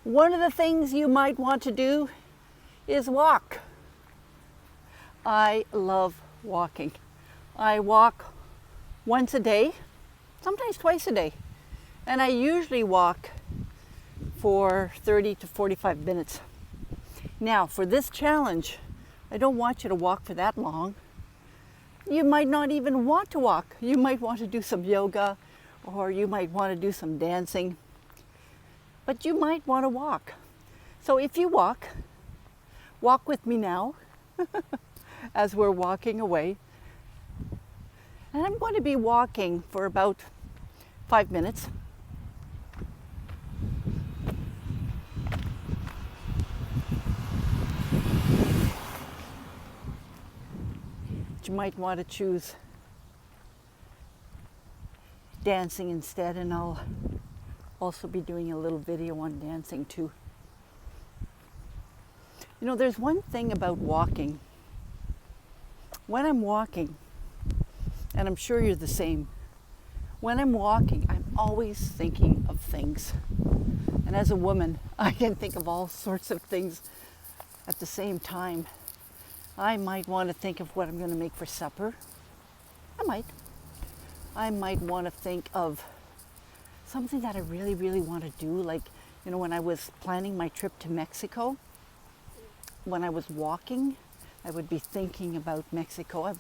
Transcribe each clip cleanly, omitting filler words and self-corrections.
One of the things you might want to do is walk. I love walking. I walk once a day, sometimes twice a day, and I usually walk for 30 to 45 minutes. Now, for this challenge, I don't want you to walk for that long. You might not even want to walk. You might want to do some yoga, or you might want to do some dancing, but you might want to walk. So if you walk with me now as we're walking away. And I'm going to be walking for about 5 minutes. You might want to choose dancing instead, and I'll also be doing a little video on dancing too. You know, there's one thing about walking. When I'm walking, and I'm sure you're the same, when I'm walking, I'm always thinking of things. And as a woman, I can think of all sorts of things at the same time. I might want to think of what I'm going to make for supper. I might want to think of something that I really, really want to do. Like, you know, when I was planning my trip to Mexico, when I was walking, I would be thinking about Mexico.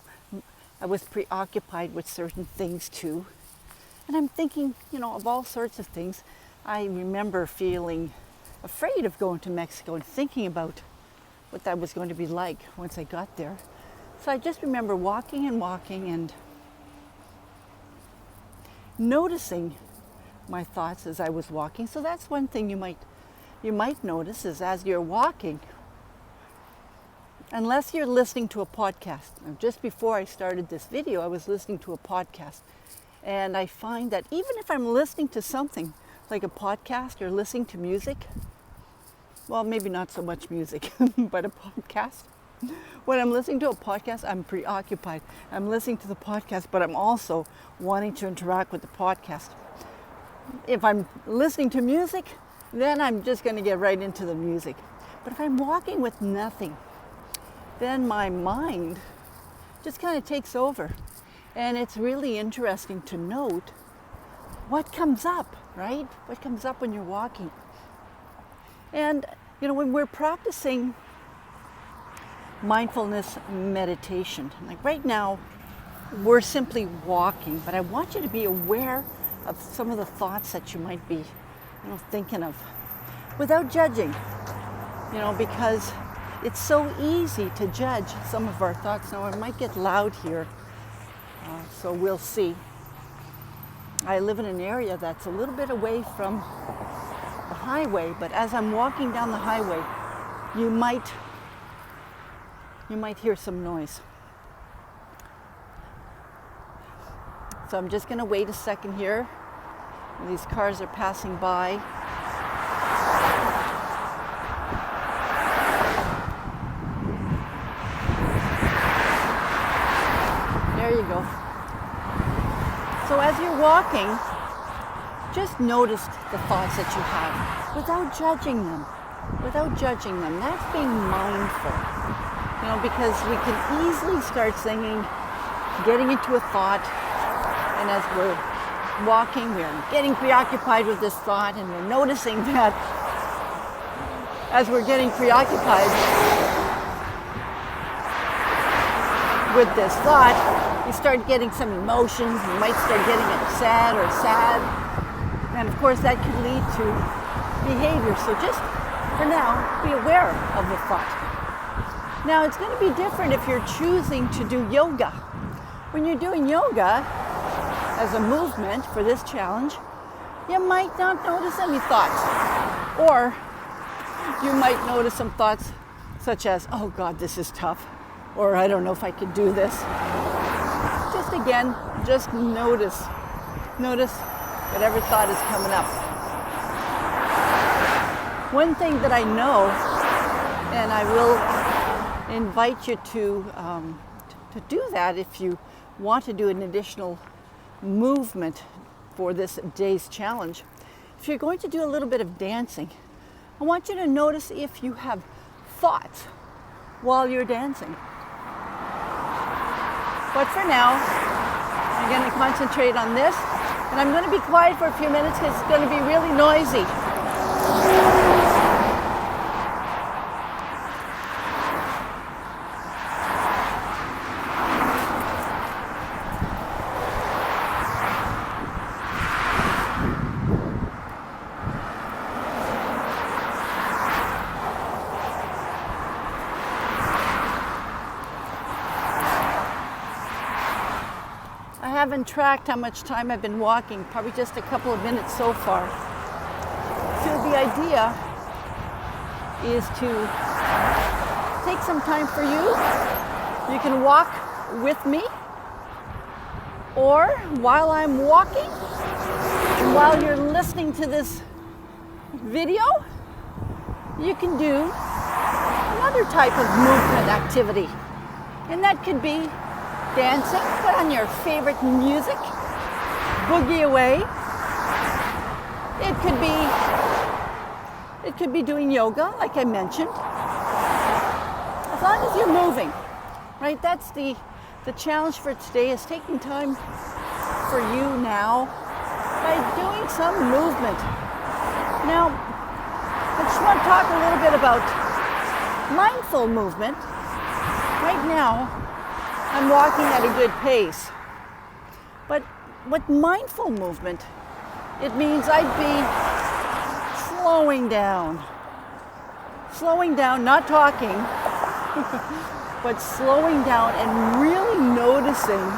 I was preoccupied with certain things too. And I'm thinking, you know, of all sorts of things. I remember feeling afraid of going to Mexico and thinking about what that was going to be like once I got there. So I just remember walking and noticing my thoughts as I was walking. So that's one thing you might notice is as you're walking, unless you're listening to a podcast. Now, just before I started this video, I was listening to a podcast. And I find that even if I'm listening to something like a podcast or listening to music, well, maybe not so much music, but a podcast. When I'm listening to a podcast, I'm preoccupied. I'm listening to the podcast, but I'm also wanting to interact with the podcast. If I'm listening to music, then I'm just going to get right into the music. But if I'm walking with nothing, then my mind just kind of takes over. And it's really interesting to note what comes up, right? What comes up when you're walking. And, you know, when we're practicing mindfulness meditation, like right now, we're simply walking, but I want you to be aware of some of the thoughts that you might be, you know, thinking of without judging, you know, because it's so easy to judge some of our thoughts. Now, it might get loud here, so we'll see. I live in an area that's a little bit away from the highway, but as I'm walking down the highway, you might hear some noise. So I'm just going to wait a second here. These cars are passing by. There you go. So as you're walking, just notice the thoughts that you have without judging them. That's being mindful. You know, because we can easily start thinking, getting into a thought, and as we're walking, we're getting preoccupied with this thought, and we're noticing that as we're getting preoccupied with this thought, you start getting some emotions. You might start getting upset or sad, and of course that could lead to behavior. So just for now, be aware of the thought. Now, it's going to be different if you're choosing to do yoga. When you're doing yoga as a movement for this challenge, you might not notice any thoughts. Or you might notice some thoughts such as, oh God, this is tough. Or I don't know if I could do this. Just notice. Notice whatever thought is coming up. One thing that I know, and I will invite you to do that if you want to do an additional movement for this day's challenge. If you're going to do a little bit of dancing, I want you to notice if you have thoughts while you're dancing. But for now, I'm going to concentrate on this, and I'm going to be quiet for a few minutes because it's going to be really noisy. I haven't tracked how much time I've been walking, probably just a couple of minutes so far. So the idea is to take some time for you. You can walk with me, or while I'm walking, and while you're listening to this video, you can do another type of movement activity. And that could be dancing, put on your favorite music, boogie away. It could be doing yoga, like I mentioned. As long as you're moving, right? That's the challenge for today, is taking time for you now by doing some movement. Now, I just want to talk a little bit about mindful movement. Right now, I'm walking at a good pace. But with mindful movement, it means I'd be slowing down. Slowing down, not talking, but slowing down and really noticing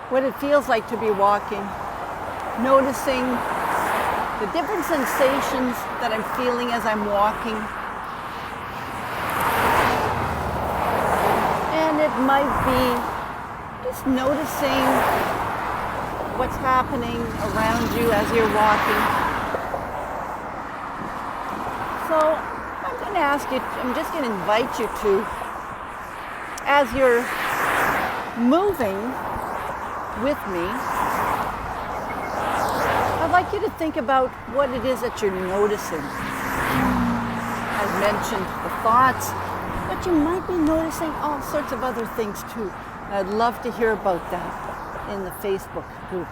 what it feels like to be walking. Noticing the different sensations that I'm feeling as I'm walking. It might be just noticing what's happening around you as you're walking. So I'm going to ask you, I'm just going to invite you to, as you're moving with me, I'd like you to think about what it is that you're noticing. I've mentioned the thoughts, but you might be noticing all sorts of other things too. I'd love to hear about that in the Facebook group.